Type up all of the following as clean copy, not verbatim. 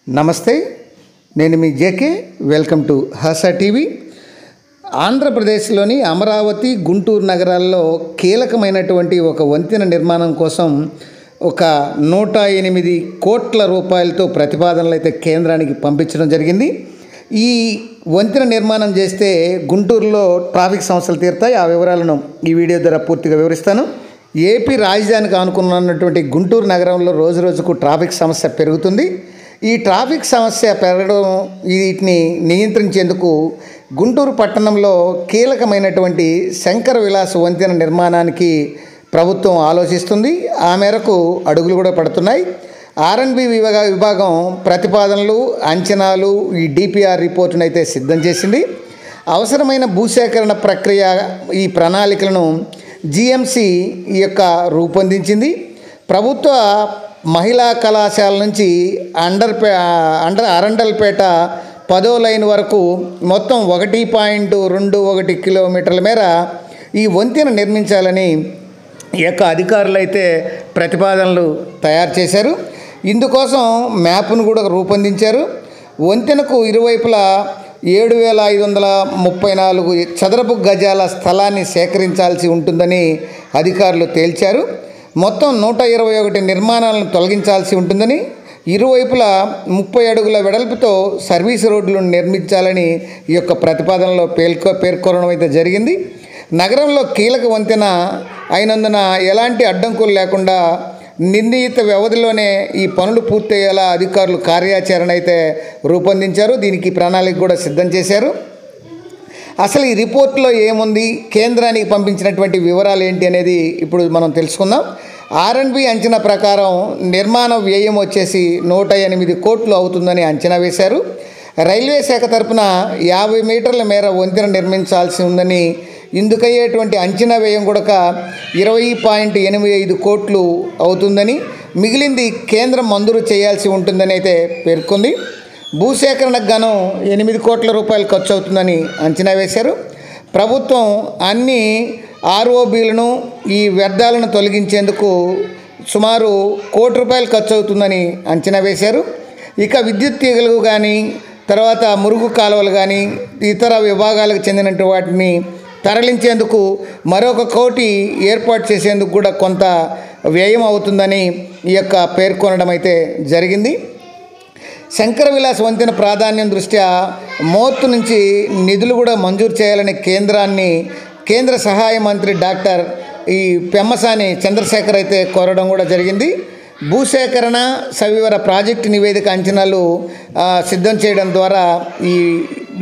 నమస్తే, నేను మీ JK. Welcome to Haasa TV. ఆంధ్రప్రదేశ్లోని అమరావతి, గుంటూరు నగరాల్లో కీలకమైనటువంటి ఒక వంతెన నిర్మాణం కోసం ఒక 108 కోట్ల రూపాయలతో ప్రతిపాదనలు అయితే కేంద్రానికి పంపించడం జరిగింది. ఈ వంతెన నిర్మాణం చేస్తే గుంటూరులో ట్రాఫిక్ సమస్యలు తీరుతాయి. ఆ వివరాలను ఈ వీడియో ద్వారా పూర్తిగా వివరిస్తాను. ఏపీ రాజధానికి ఆనుకున్నటువంటి గుంటూరు నగరంలో రోజు రోజుకు ట్రాఫిక్ సమస్య పెరుగుతుంది. ఈ ట్రాఫిక్ సమస్య పెరగడం, వీటిని నియంత్రించేందుకు గుంటూరు పట్టణంలో కీలకమైనటువంటి శంకర విలాస్ వంతెన నిర్మాణానికి ప్రభుత్వం ఆలోచిస్తుంది. ఆ మేరకు అడుగులు కూడా పడుతున్నాయి. R&B విభాగం ప్రతిపాదనలు, అంచనాలు, ఈ DPR రిపోర్టును అయితే సిద్ధం చేసింది. అవసరమైన భూసేకరణ ప్రక్రియ, ఈ ప్రణాళికలను GMC రూపొందించింది. ప్రభుత్వ మహిళా కళాశాల నుంచి అరండల్పేట 10వ లైన్ వరకు మొత్తం 1.21 కిలోమీటర్ల మేర ఈ వంతెన నిర్మించాలని అధికారులు అయితే ప్రతిపాదనలు తయారు చేశారు. ఇందుకోసం మ్యాప్ను కూడా రూపొందించారు. వంతెనకు ఇరువైపులా 7,534 చదరపు గజాల స్థలాన్ని సేకరించాల్సి ఉంటుందని అధికారులు తేల్చారు. మొత్తం 121 నిర్మాణాలను తొలగించాల్సి ఉంటుందని, ఇరువైపులా 30 అడుగుల వెడల్పుతో సర్వీస్ రోడ్లను నిర్మించాలని ఈ ప్రతిపాదనలో పేర్కొనడం అయితే జరిగింది. నగరంలో కీలక వంతెన అయినందున ఎలాంటి అడ్డంకులు లేకుండా నిర్ణీత వ్యవధిలోనే ఈ పనులు పూర్తయ్యేలా అధికారులు కార్యాచరణ అయితే రూపొందించారు. దీనికి ప్రణాళిక కూడా సిద్ధం చేశారు. అసలు ఈ రిపోర్ట్లో ఏముంది, కేంద్రానికి పంపించినటువంటి వివరాలు ఏంటి అనేది ఇప్పుడు మనం తెలుసుకుందాం. R&B అంచనా ప్రకారం నిర్మాణ వ్యయం వచ్చేసి 108 కోట్లు అవుతుందని అంచనా వేశారు. రైల్వే శాఖ తరపున 50 మీటర్ల మేర వంతెన నిర్మించాల్సి ఉందని, ఇందుకయ్యేటువంటి అంచనా వ్యయం కూడా 20.85 కోట్లు అవుతుందని, మిగిలింది కేంద్రం మంజూరు చేయాల్సి ఉంటుందని అయితే పేర్కొంది. భూసేకరణకు గాను 8 కోట్ల రూపాయలు ఖర్చు అవుతుందని అంచనా వేశారు. ప్రభుత్వం అన్ని ROBలను, ఈ వ్యర్థాలను తొలగించేందుకు సుమారు 1 కోటి రూపాయలు ఖర్చు అవుతుందని అంచనా వేశారు. ఇక విద్యుత్ తీగలు కానీ, తర్వాత మురుగు కాలువలు కానీ, ఇతర విభాగాలకు చెందినటువంటి వాటిని తరలించేందుకు మరొక 1 కోటి ఏర్పాటు చేసేందుకు కూడా కొంత వ్యయం అవుతుందని పేర్కొనడం అయితే జరిగింది. శంకర విలాస్ వంతెన ప్రాధాన్యం దృష్ట్యా మోత్తు నుంచి నిధులు కూడా మంజూరు చేయాలని కేంద్ర సహాయ మంత్రి డాక్టర్ పెమ్మసాని చంద్రశేఖర్ అయితే కోరడం కూడా జరిగింది. భూసేకరణ సవివర ప్రాజెక్టు నివేదిక అంచనాలు సిద్ధం చేయడం ద్వారా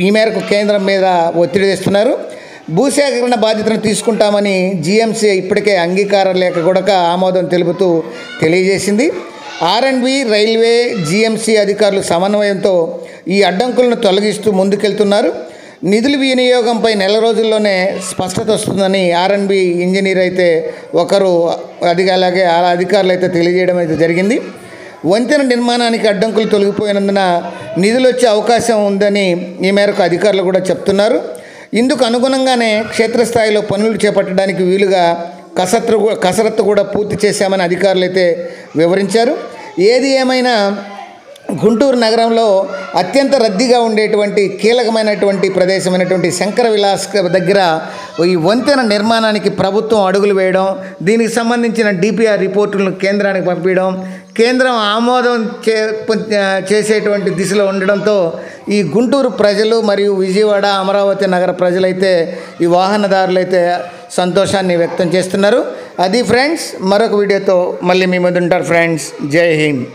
ఈ మేరకు కేంద్రం మీద ఒత్తిడి తెస్తున్నారు. భూసేకరణ బాధ్యతను తీసుకుంటామని GMC ఇప్పటికే అంగీకార లేఖ కూడా ఆమోదం తెలుపుతూ తెలియజేసింది. R&B, రైల్వే, GMC అధికారులు సమన్వయంతో ఈ అడ్డంకులను తొలగిస్తూ ముందుకెళ్తున్నారు. నిధుల వినియోగంపై నెల రోజుల్లోనే స్పష్టత వస్తుందని R&B ఇంజనీర్ అయితే ఒకరు అలాగే అధికారులు అయితే తెలియజేయడం అయితే జరిగింది. వంతెన నిర్మాణానికి అడ్డంకులు తొలగిపోయినందున నిధులు వచ్చే అవకాశం ఉందని ఈ మేరకు అధికారులు కూడా ఇందుకు అనుగుణంగానే క్షేత్రస్థాయిలో పనులు చేపట్టడానికి వీలుగా కసరత్తు కూడా పూర్తి చేశామని అధికారులు అయితే వివరించారు. ఏది ఏమైనా గుంటూరు నగరంలో అత్యంత రద్దీగా ఉండేటువంటి కీలకమైనటువంటి ప్రదేశమైనటువంటి శంకర విలాస్ దగ్గర ఈ వంతెన నిర్మాణానికి ప్రభుత్వం అడుగులు వేయడం, దీనికి సంబంధించిన DPR రిపోర్టులను కేంద్రానికి పంపించడం, కేంద్రం ఆమోదం చేసేటువంటి దిశలో ఉండడంతో ఈ గుంటూరు ప్రజలు మరియు విజయవాడ, అమరావతి నగర ప్రజలైతే, ఈ వాహనదారులైతే సంతోషాన్ని వ్యక్తం చేస్తున్నారు. అది ఫ్రెండ్స్, మరొక వీడియోతో మళ్ళీ మీ ముందు ఉంటారు ఫ్రెండ్స్. జై హింద్.